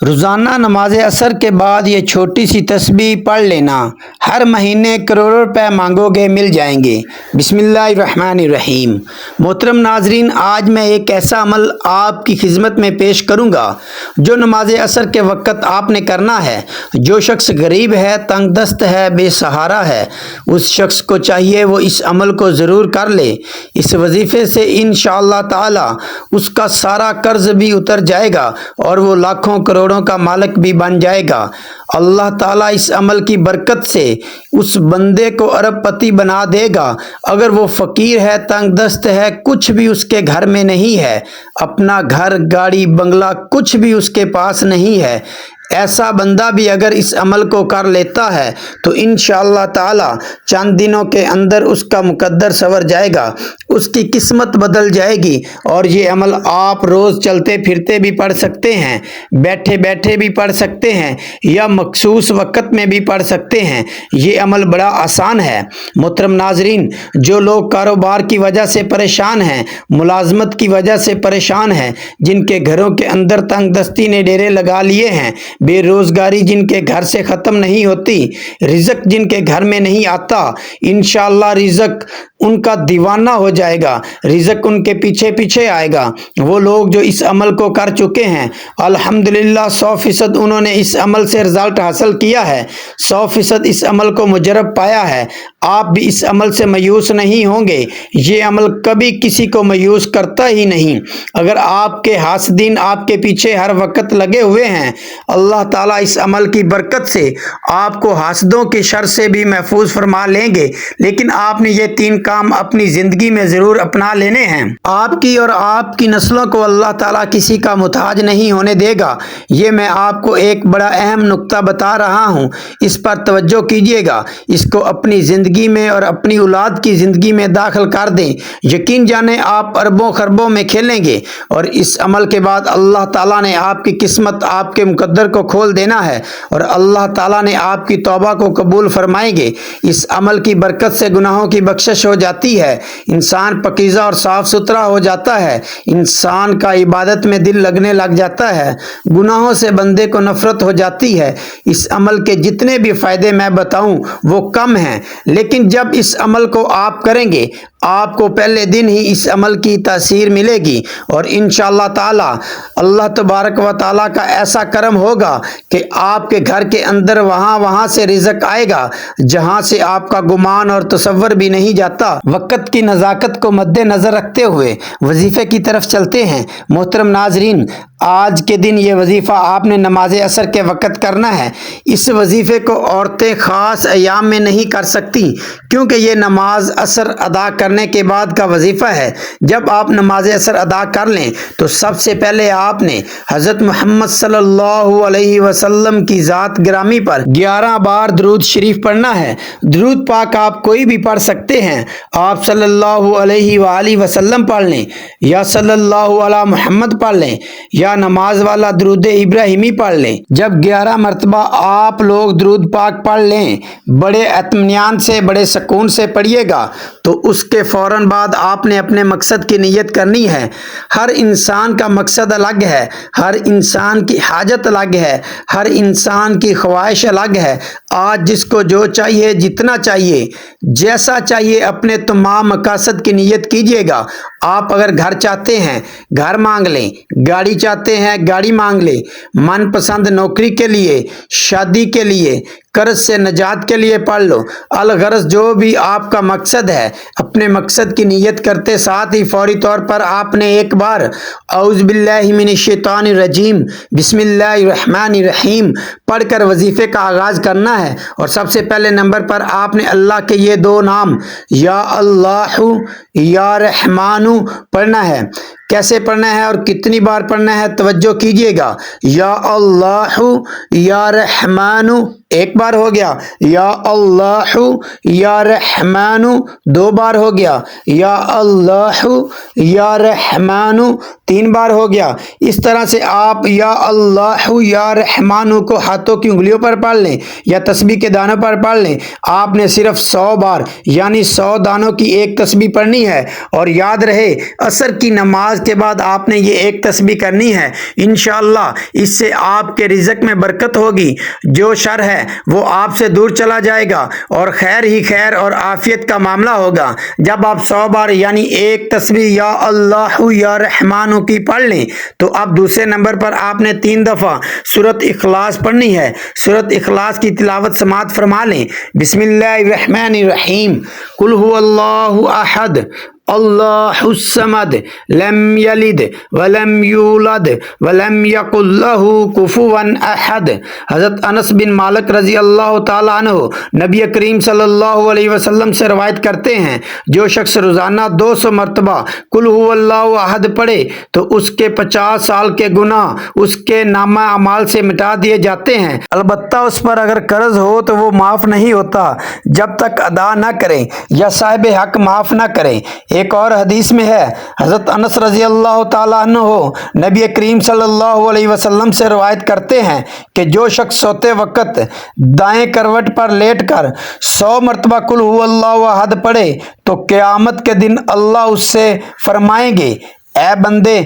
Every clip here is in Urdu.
روزانہ نماز عصر کے بعد یہ چھوٹی سی تسبیح پڑھ لینا، ہر مہینے کروڑوں روپے مانگو گے مل جائیں گے۔ بسم اللہ الرحمن الرحیم۔ محترم ناظرین، آج میں ایک ایسا عمل آپ کی خدمت میں پیش کروں گا جو نماز عصر کے وقت آپ نے کرنا ہے۔ جو شخص غریب ہے، تنگ دست ہے، بے سہارا ہے، اس شخص کو چاہیے وہ اس عمل کو ضرور کر لے۔ اس وظیفے سے انشاءاللہ تعالی اس کا سارا قرض بھی اتر جائے گا اور وہ لاکھوں کروڑوں کا مالک بھی بن جائے گا۔ اللہ تعالیٰ اس عمل کی برکت سے اس بندے کو ارب پتی بنا دے گا۔ اگر وہ فقیر ہے، تنگ دست ہے، کچھ بھی اس کے گھر میں نہیں ہے، اپنا گھر، گاڑی، بنگلہ کچھ بھی اس کے پاس نہیں ہے، ایسا بندہ بھی اگر اس عمل کو کر لیتا ہے تو انشاءاللہ تعالی چند دنوں کے اندر اس کا مقدر سنور جائے گا، اس کی قسمت بدل جائے گی۔ اور یہ عمل آپ روز چلتے پھرتے بھی پڑھ سکتے ہیں، بیٹھے بیٹھے بھی پڑھ سکتے ہیں یا مخصوص وقت میں بھی پڑھ سکتے ہیں۔ یہ عمل بڑا آسان ہے۔ محترم ناظرین، جو لوگ کاروبار کی وجہ سے پریشان ہیں، ملازمت کی وجہ سے پریشان ہیں، جن کے گھروں کے اندر تنگ دستی نے ڈیرے لگا لیے ہیں، بے روزگاری جن کے گھر سے ختم نہیں ہوتی، رزق جن کے گھر میں نہیں آتا، انشاءاللہ رزق ان کا دیوانہ ہو جائے گا، رزق ان کے پیچھے پیچھے آئے گا۔ وہ لوگ جو اس عمل کو کر چکے ہیں، الحمدللہ 100% انہوں نے اس عمل سے رزلٹ حاصل کیا ہے، 100% اس عمل کو مجرب پایا ہے۔ آپ بھی اس عمل سے مایوس نہیں ہوں گے۔ یہ عمل کبھی کسی کو مایوس کرتا ہی نہیں۔ اگر آپ کے حاسدین آپ کے پیچھے ہر وقت لگے ہوئے ہیں، اللہ تعالیٰ اس عمل کی برکت سے آپ کو حاسدوں کے شر سے بھی محفوظ فرما لیں گے۔ لیکن آپ نے یہ 3 کام اپنی زندگی میں ضرور اپنا لینے ہیں۔ آپ کی اور آپ کی نسلوں کو اللہ تعالیٰ کسی کا محتاج نہیں ہونے دے گا۔ یہ میں آپ کو ایک بڑا اہم نقطہ بتا رہا ہوں، اس پر توجہ کیجیے گا۔ اس کو اپنی زندگی میں اور اپنی اولاد کی زندگی میں داخل کر دیں، یقین جانیں آپ اربوں خربوں میں کھیلیں گے۔ اور اس عمل کے بعد اللہ تعالیٰ نے آپ کی قسمت، آپ کے مقدر کو کھول دینا ہے اور اللہ تعالیٰ نے آپ کی توبہ کو قبول فرمائیں گے۔ اس عمل کی برکت سے گناہوں کی بخشش ہو جاتی ہے، انسان پاکیزہ اور صاف ستھرا ہو جاتا ہے، انسان کا عبادت میں دل لگنے لگ جاتا ہے، گناہوں سے بندے کو نفرت ہو جاتی ہے۔ اس عمل کے جتنے بھی فائدے میں بتاؤں وہ کم ہیں، لیکن جب اس عمل کو آپ کریں گے، آپ کو پہلے دن ہی اس عمل کی تاثیر ملے گی اور انشاءاللہ تعالی اللہ تبارک و تعالی کا ایسا کرم ہوگا کہ آپ کے گھر کے اندر وہاں سے رزق آئے گا جہاں سے آپ کا گمان اور تصور بھی نہیں جاتا۔ وقت کی نزاکت کو مد نظر رکھتے ہوئے وظیفے کی طرف چلتے ہیں۔ محترم ناظرین، آج کے دن یہ وظیفہ آپ نے نماز عصر کے وقت کرنا ہے۔ اس وظیفے کو عورتیں خاص ایام میں نہیں کر سکتی کیونکہ یہ نماز عصر ادا کرنے کے بعد کا وظیفہ ہے۔ جب آپ نماز عصر ادا کر لیں تو سب سے پہلے آپ نے حضرت محمد صلی اللہ علیہ وسلم کی ذات گرامی پر 11 بار درود شریف پڑھنا ہے۔ درود پاک آپ کوئی بھی پڑھ سکتے ہیں، آپ صلی اللہ علیہ وآلہ وسلم پڑھ لیں یا صلی اللہ علی محمد پڑھ لیں یا نماز والا درود ابراہیمی پڑھ لیں۔ جب 11 مرتبہ آپ لوگ درود پاک پڑھ لیں، بڑے اطمینان سے، بڑے سکون سے پڑھیے گا، تو اس کے فوراً بعد آپ نے اپنے مقصد کی نیت کرنی ہے۔ ہر انسان کا مقصد الگ ہے، ہر انسان کی حاجت الگ ہے، ہر انسان کی خواہش الگ ہے۔ آج جس کو جو چاہیے، جتنا چاہیے، جیسا چاہیے، اپنے تمام مقاصد کی نیت کیجیے گا۔ آپ اگر گھر چاہتے ہیں، گھر مانگ لیں، گاڑی چاہتے ہیں، گاڑی مانگ لیں، من پسند نوکری کے لیے، شادی کے لیے، قرض سے نجات کے لیے پڑھ لو۔ الغرض جو بھی آپ کا مقصد ہے، اپنے مقصد کی نیت کرتے ساتھ ہی فوری طور پر آپ نے ایک بار اعوذ باللہ من الشیطان الرجیم بسم اللہ الرحمن الرحیم پڑھ کر وظیفے کا آغاز کرنا ہے۔ اور سب سے پہلے نمبر پر آپ نے اللہ کے یہ 2 نام یا اللہ یا رحمان پڑھنا ہے۔ کیسے پڑھنا ہے اور کتنی بار پڑھنا ہے توجہ کیجیے گا۔ یا اللہ یا رحمان 1 بار ہو گیا، یا اللہ یا رحمان 2 بار ہو گیا، یا اللہ یا رحمان 3 بار ہو گیا۔ اس طرح سے آپ یا اللہ یا رحمان کو ہاتھوں کی انگلیوں پر پڑھ لیں یا تسبیح کے دانوں پر پڑھ لیں۔ آپ نے صرف 100 بار یعنی 100 دانوں کی ایک تسبیح پڑھنی ہے۔ اور یاد رہے، عصر کی نماز نماز کے بعد آپ نے یہ ایک تسبیح کرنی ہے، انشاءاللہ اس سے آپ کے رزق میں برکت ہوگی، جو شر ہے وہ آپ سے دور چلا جائے گا اور خیر ہی خیر اور عافیت کا معاملہ ہوگا۔ جب آپ 100 بار یعنی ایک تسبیح یا اللہ یا رحمانو کی پڑھ لیں تو اب دوسرے نمبر پر آپ نے 3 دفعہ سورۃ اخلاص پڑھنی ہے۔ سورۃ اخلاص کی تلاوت سماعت فرما لیں۔ بسم اللہ الرحمن الرحیم، قل هو اللہ احد اللہ الصمد لم یلد ولم یولد ولم یکن لہ کفوا احد۔ حضرت انس بن مالک رضی اللہ تعالیٰ عنہ نبی کریم صلی اللہ علیہ وسلم سے روایت کرتے ہیں، جو شخص روزانہ 200 مرتبہ قل هو اللہ احد پڑھے تو اس کے 50 سال کے گناہ اس کے نامہ اعمال سے مٹا دیے جاتے ہیں، البتہ اس پر اگر قرض ہو تو وہ معاف نہیں ہوتا جب تک ادا نہ کرے یا صاحب حق معاف نہ کرے۔ ایک اور حدیث میں ہے، حضرت انس رضی اللہ تعالیٰ عنہ نبی کریم صلی اللہ علیہ وسلم سے روایت کرتے ہیں کہ جو شخص سوتے وقت دائیں کروٹ پر لیٹ کر 100 مرتبہ قل هو اللہ احد پڑھے تو قیامت کے دن اللہ اس سے فرمائیں گے، اے بندے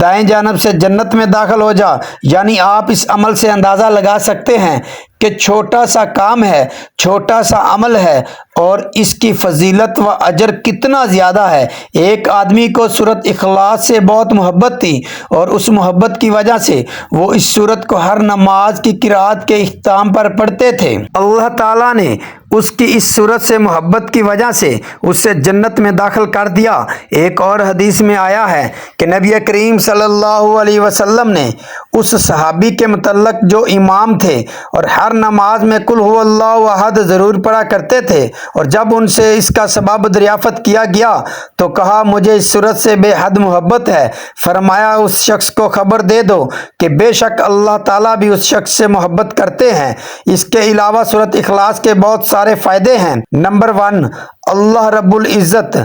دائیں جانب سے جنت میں داخل ہو جا۔ یعنی آپ اس عمل سے اندازہ لگا سکتے ہیں کہ چھوٹا سا کام ہے، چھوٹا سا عمل ہے اور اس کی فضیلت و اجر کتنا زیادہ ہے۔ ایک آدمی کو سورۃ اخلاص سے بہت محبت تھی اور اس محبت کی وجہ سے وہ اس سورت کو ہر نماز کی قرات کے اختتام پر پڑھتے تھے۔ اللہ تعالیٰ نے اس کی اس صورت سے محبت کی وجہ سے اسے جنت میں داخل کر دیا۔ ایک اور حدیث میں آیا ہے کہ نبی کریم صلی اللہ علیہ وسلم نے اس صحابی کے متعلق جو امام تھے اور ہر نماز میں قل هو اللہ احد ضرور پڑھا کرتے تھے، اور جب ان سے اس کا سبب دریافت کیا گیا تو کہا مجھے اس صورت سے بے حد محبت ہے۔ فرمایا اس شخص کو خبر دے دو کہ بے شک اللہ تعالیٰ بھی اس شخص سے محبت کرتے ہیں۔ اس کے علاوہ سورۃ اخلاص کے بہت سارے فائدے ہیں۔ نمبر 1، اللہ رب العزت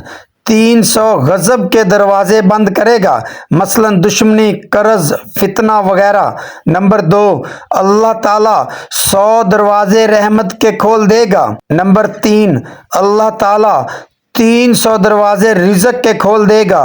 300 غضب کے دروازے بند کرے گا، مثلا دشمنی، قرض، فتنہ وغیرہ۔ نمبر 2، اللہ تعالیٰ 100 دروازے رحمت کے کھول دے گا۔ نمبر 3، اللہ تعالیٰ 300 دروازے رزق کے کھول دے گا،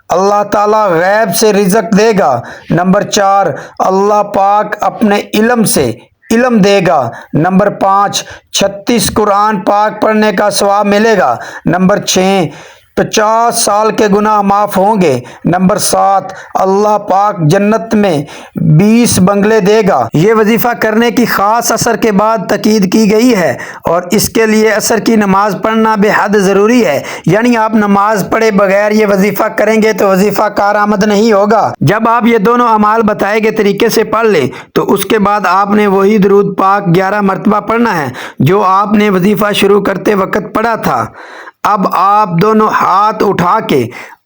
اللہ تعالیٰ غیب سے رزق دے گا۔ نمبر 4، اللہ پاک اپنے علم سے علم دے گا۔ نمبر 5، 36 قرآن پاک پڑھنے کا ثواب ملے گا۔ نمبر 6، 50 سال کے گناہ معاف ہوں گے۔ نمبر 7، اللہ پاک جنت میں 20 بنگلے دے گا۔ یہ وظیفہ کرنے کی خاص عصر کے بعد تاکید کی گئی ہے اور اس کے لیے عصر کی نماز پڑھنا بے حد ضروری ہے، یعنی آپ نماز پڑھے بغیر یہ وظیفہ کریں گے تو وظیفہ کارآمد نہیں ہوگا۔ جب آپ یہ دونوں اعمال بتائے گئے طریقے سے پڑھ لیں تو اس کے بعد آپ نے وہی درود پاک 11 مرتبہ پڑھنا ہے جو آپ نے وظیفہ شروع کرتے وقت پڑھا تھا۔ اب آپ دونوں ہاتھ اٹھا کے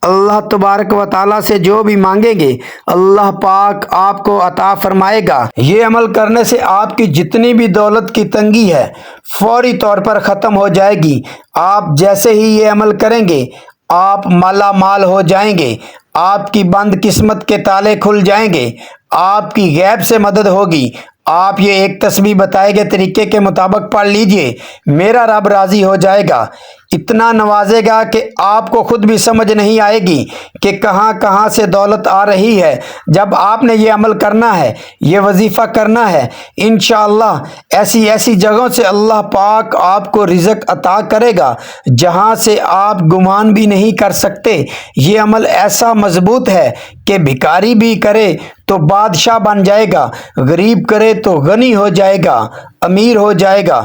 اللہ تبارک و تعالیٰ سے جو بھی مانگیں گے اللہ پاک آپ کو عطا فرمائے گا۔ یہ عمل کرنے سے آپ کی جتنی بھی دولت کی تنگی ہے فوری طور پر ختم ہو جائے گی۔ آپ جیسے ہی یہ عمل کریں گے آپ مالا مال ہو جائیں گے، آپ کی بند قسمت کے تالے کھل جائیں گے، آپ کی غیب سے مدد ہوگی۔ آپ یہ ایک تسبیح بتائے گئے طریقے کے مطابق پڑھ لیجئے، میرا رب راضی ہو جائے گا، اتنا نوازے گا کہ آپ کو خود بھی سمجھ نہیں آئے گی کہ کہاں کہاں سے دولت آ رہی ہے۔ جب آپ نے یہ عمل کرنا ہے، یہ وظیفہ کرنا ہے، انشاءاللہ ایسی ایسی جگہوں سے اللہ پاک آپ کو رزق عطا کرے گا جہاں سے آپ گمان بھی نہیں کر سکتے۔ یہ عمل ایسا مضبوط ہے کہ بھکاری بھی کرے تو بادشاہ بن جائے گا، غریب کرے تو غنی ہو جائے گا، امیر ہو جائے گا،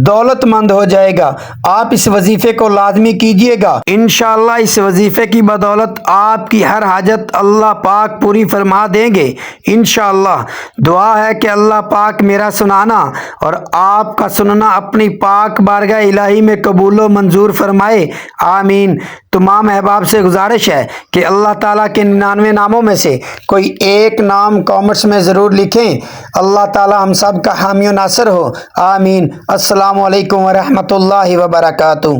دولت مند ہو جائے گا۔ آپ اس وظیفے کو لازمی کیجئے گا، انشاءاللہ اس وظیفے کی بدولت آپ کی ہر حاجت اللہ پاک پوری فرما دیں گے انشاءاللہ۔ دعا ہے کہ اللہ پاک میرا سنانا اور آپ کا سننا اپنی پاک بارگاہ الہی میں قبول و منظور فرمائے، آمین۔ تمام احباب سے گزارش ہے کہ اللہ تعالیٰ کے 99 ناموں میں سے کوئی ایک نام کامنٹس میں ضرور لکھیں۔ اللہ تعالیٰ ہم سب کا حامی و ناصر ہو، آمین۔ السلام علیکم ورحمۃ اللہ وبرکاتہ۔